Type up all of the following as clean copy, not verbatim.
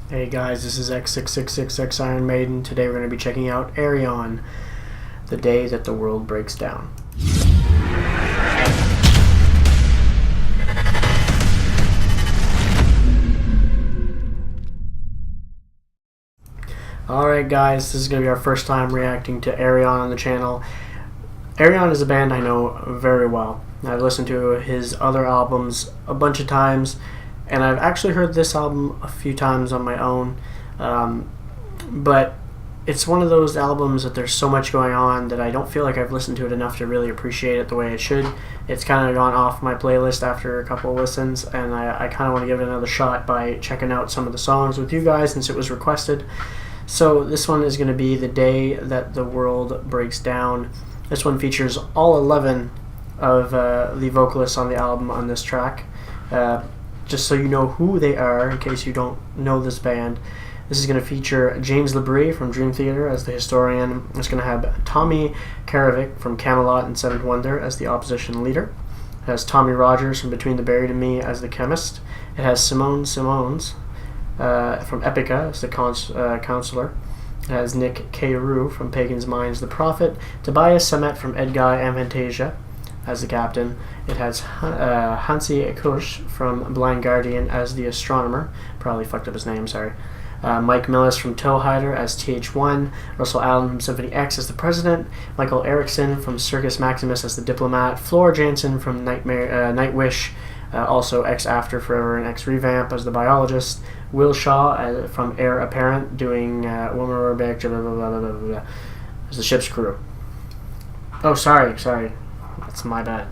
Hey guys, this is X666X Iron Maiden. Today we're going to be checking out Ayreon, the day that the world breaks down. Alright guys, this is going to be our first time reacting to Ayreon on the channel. Ayreon is a band I know very well. I've listened to his other albums a bunch of times, and I've actually heard this album a few times on my own, but it's one of those albums that there's so much going on that I don't feel like I've listened to it enough to really appreciate it the way it should. It's kind of gone off my playlist after a couple of listens, and I kind of want to give it another shot by checking out some of the songs with you guys since it was requested. So this one is going to be The Day That the World Breaks Down. This one features all 11 of the vocalists on the album on this track. Just so you know who they are, in case you don't know this band. This is going to feature James LaBrie from Dream Theater as the historian. It's going to have Tommy Karavik from Camelot and Seventh Wonder as the opposition leader. It has Tommy Rogers from Between the Buried and Me as the chemist. It has Simone Simones from Epica as the counselor. It has Nick K. Rue from Pagan's Mind as the prophet. Tobias Sammet from Edguy Avantasia as the captain. It has Hansi Kush from Blind Guardian as the astronomer. Probably fucked up his name, sorry. Mike Millis from Towhider as TH1. Russell Allen from Symphony X as the president. Michael Erickson from Circus Maximus as the diplomat. Flora Jansen from Nightwish, also X After Forever and X Revamp as the biologist. Will Shaw from Heir Apparent doing Wilmer Orbeck as the ship's crew. Oh, sorry. That's my bad.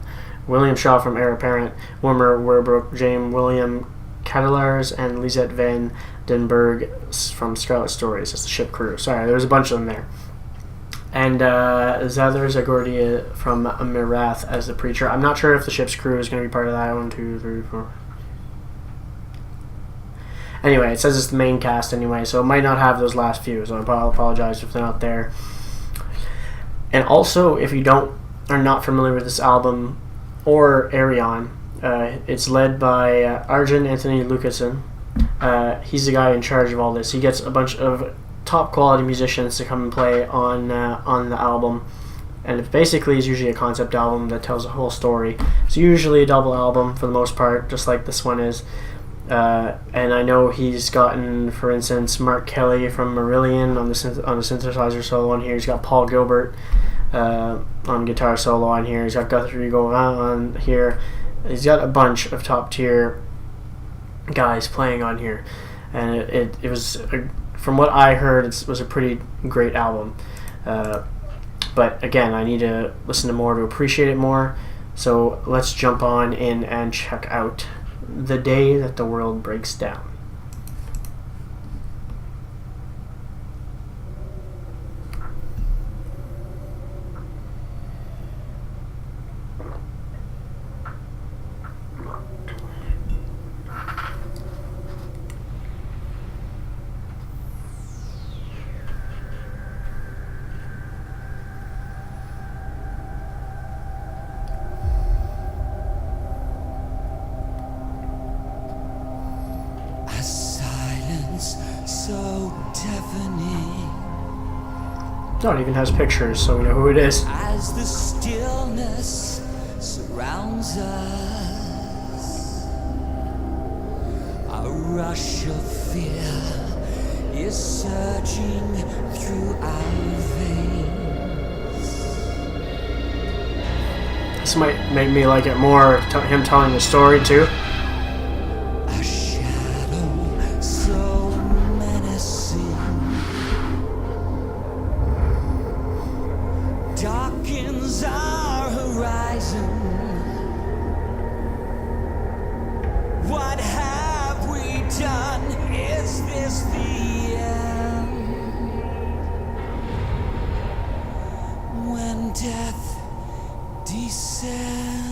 William Shaw from Heir Apparent, Wilmer Werbrook, James William Cadillars, and Lisette Van Den Berg from Scarlet Stories as the ship crew. Sorry, there was a bunch of them there. And Zadar Zagordia from Mirath as the preacher. I'm not sure if the ship's crew is going to be part of that. 1, 2, 3, 4. Anyway, it says it's the main cast anyway, so it might not have those last few, so I apologize if they're not there. And also, if you are not familiar with this album or Ayreon, it's led by Arjun Anthony Lucassen. He's the guy in charge of all this. He gets a bunch of top quality musicians to come and play on the album, and it basically is usually a concept album that tells a whole story. It's usually a double album for the most part, just like this one is. And I know he's gotten, for instance, Mark Kelly from Marillion on the synthesizer solo on here. He's got Paul Gilbert on guitar solo on here. He's got Guthrie Gauvin on here. He's got a bunch of top tier guys playing on here, and it was from what I heard, it was a pretty great album. But again, I need to listen to more to appreciate it more. So let's jump on in and check out The Day That the World Breaks Down. So deafening. Oh, it even has pictures, so we know who it is. As the stillness surrounds us, a rush of fear is surging through our veins. This might make me like it more, him telling the story too. Darkens our horizon. What have we done? Is this the end? When death descends.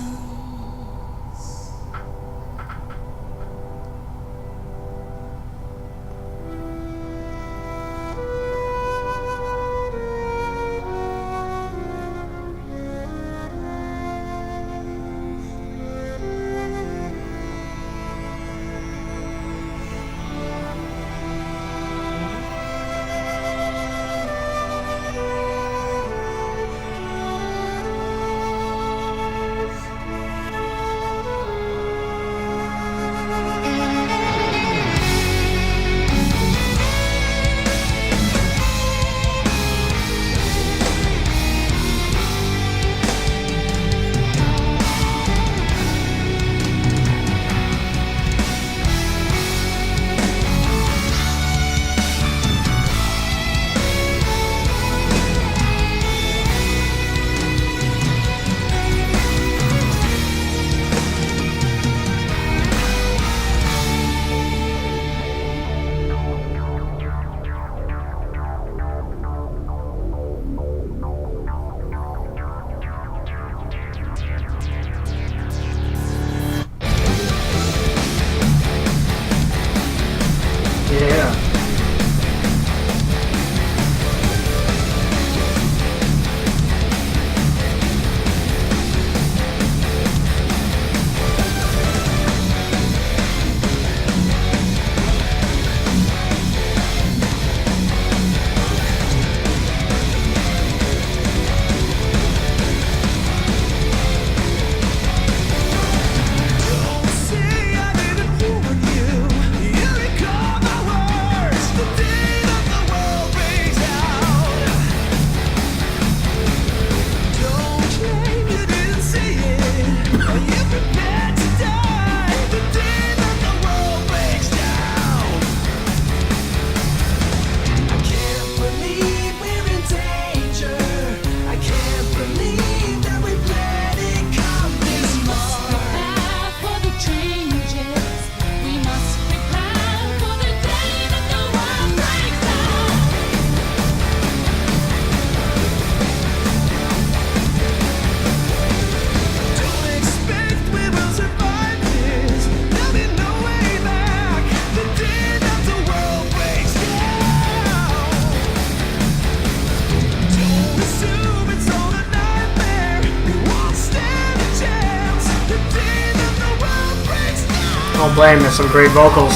don't blame. There's some great vocals.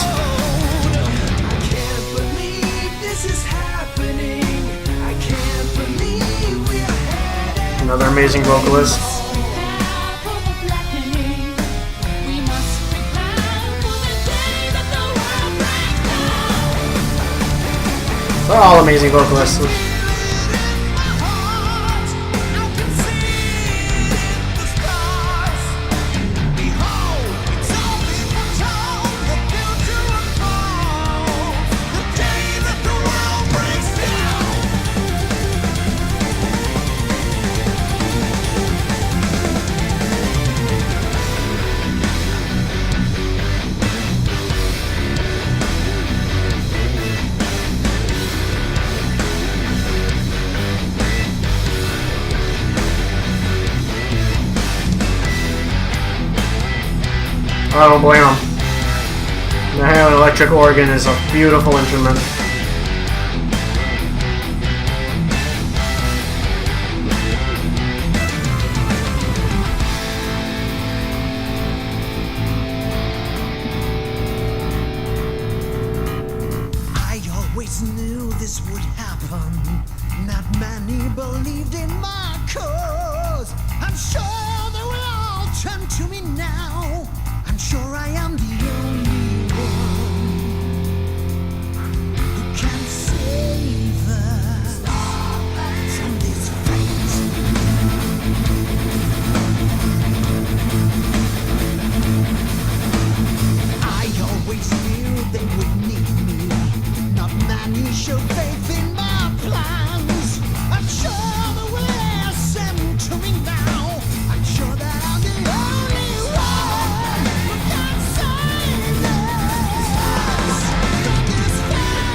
Another amazing vocalist. They're all amazing vocalists. I don't blame them. The electric organ is a beautiful instrument. I always knew this would happen. Not many believed in my cause. I'm sure they will all turn to me now. I'm sure I am the only one who can save us from this fate. I always knew they would need me. Not many showed faith in my plans. I'm sure they will listen to me now. I'm sure that I'm the only one who can save us from this fate.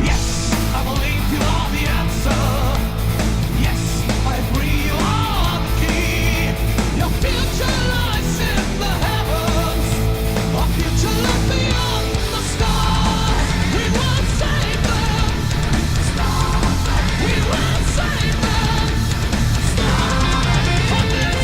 Yes, I believe you are the answer. Yes, I agree you are the key. Your future lies in the heavens. Our future lies beyond the stars. We will save them. We will save them. From this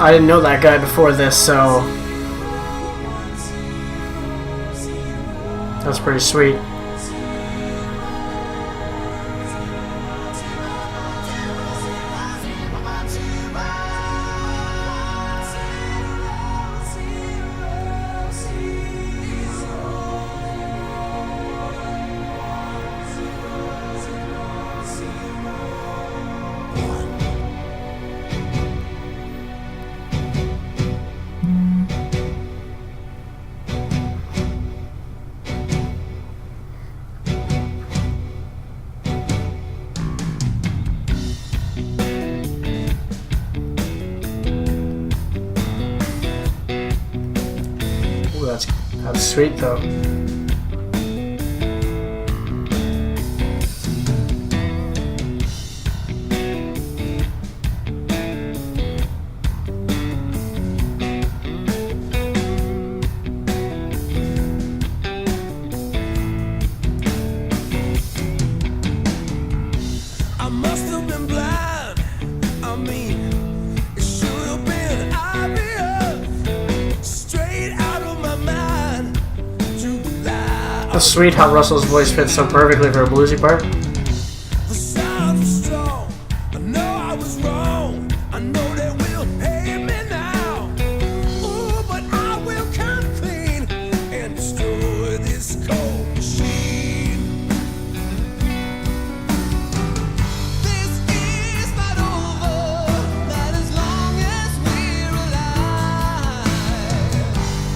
I didn't know that guy before this, so that's pretty sweet. Ooh, that's sweet though. I must have been blind. I mean, it should have been obvious. Straight out of my mind to the light. sweet how Russell's voice fits so perfectly for a bluesy part. The sounds are strong. I know I was wrong. I know they will hate me now. Ooh, but I will come clean and destroy this cold machine. This is not over. Not as long as we're alive.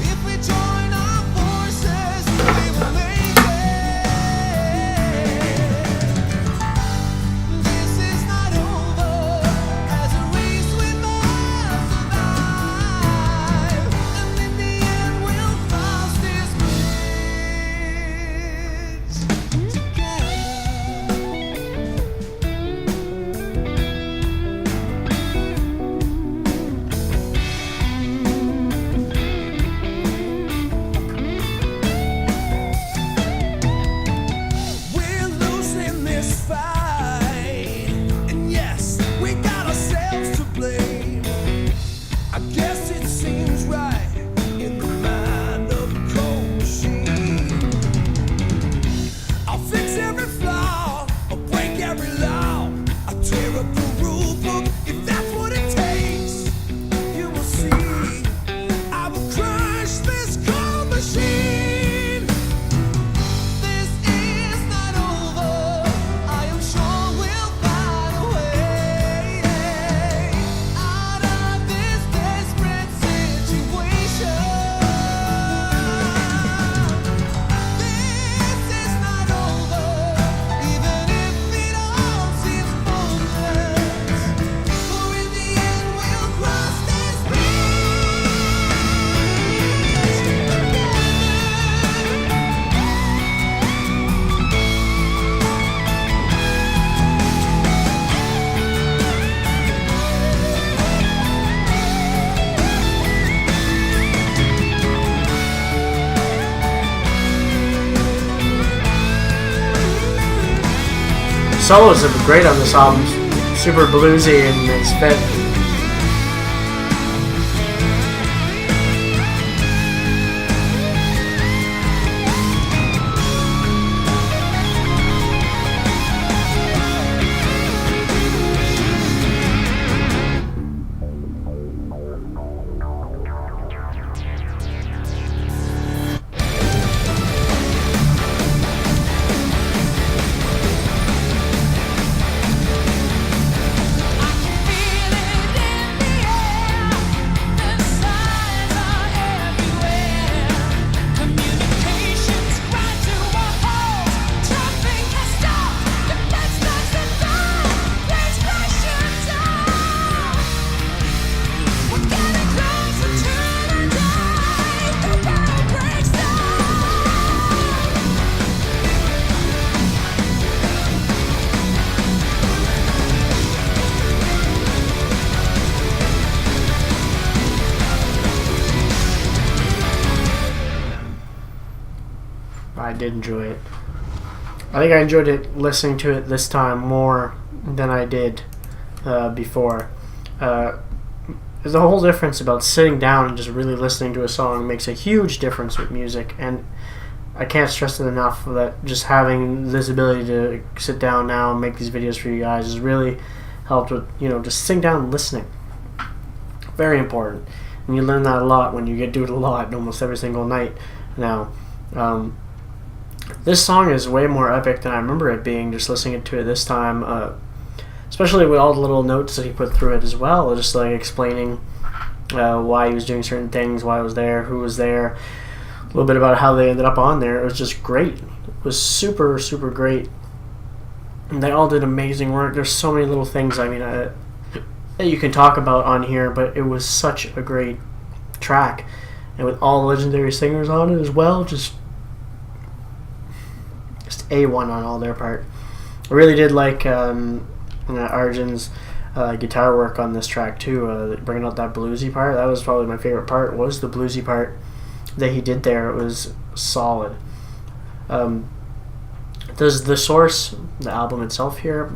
If we join our forces, we will make it. This is not over. As a race we must survive, and in the end we'll cross this bridge together. We're losing this fight, and yes, we got ourselves to blame. I guess it seems right in the mind of a cold machine. I'll fix every flaw, I'll break every law, I'll tear up the rule book if that's what it takes. You will see, I will crush this cold machine. This is not over. I am sure we'll find a way out of this desperate situation. This is not over, even if it all seems pointless. For in the end, we'll cross this bridge together. Solos have been great on this album. Super bluesy and it's fit. I did enjoy it. I think I enjoyed it listening to it this time more than I did before. There's a whole difference about sitting down and just really listening to a song. It makes a huge difference with music, and I can't stress it enough that just having this ability to sit down now and make these videos for you guys has really helped with, just sitting down and listening. Very important. And you learn that a lot when you get to do it a lot, almost every single night now. This song is way more epic than I remember it being, just listening to it this time, especially with all the little notes that he put through it as well, just like explaining why he was doing certain things, why I was there, who was there, a little bit about how they ended up on there. It was just great. It was super, super great. And they all did amazing work. There's so many little things, that you can talk about on here, but it was such a great track. And with all the legendary singers on it as well, just A1 on all their part. I really did like Arjun's guitar work on this track too, bringing out that bluesy part. That was probably my favorite part, was the bluesy part that he did there. It was solid. Does the Source, the album itself here,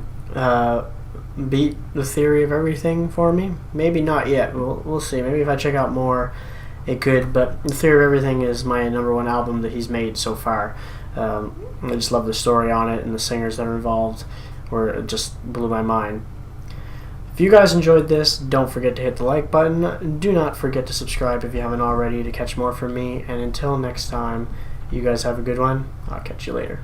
beat The Theory of Everything for me? Maybe not yet. We'll see. Maybe if I check out more, it could. But The Theory of Everything is my #1 album that he's made so far. I just love the story on it, and the singers that are involved it just blew my mind. If you guys enjoyed this, don't forget to hit the like button. Do not forget to subscribe if you haven't already to catch more from me. And until next time, you guys have a good one. I'll catch you later.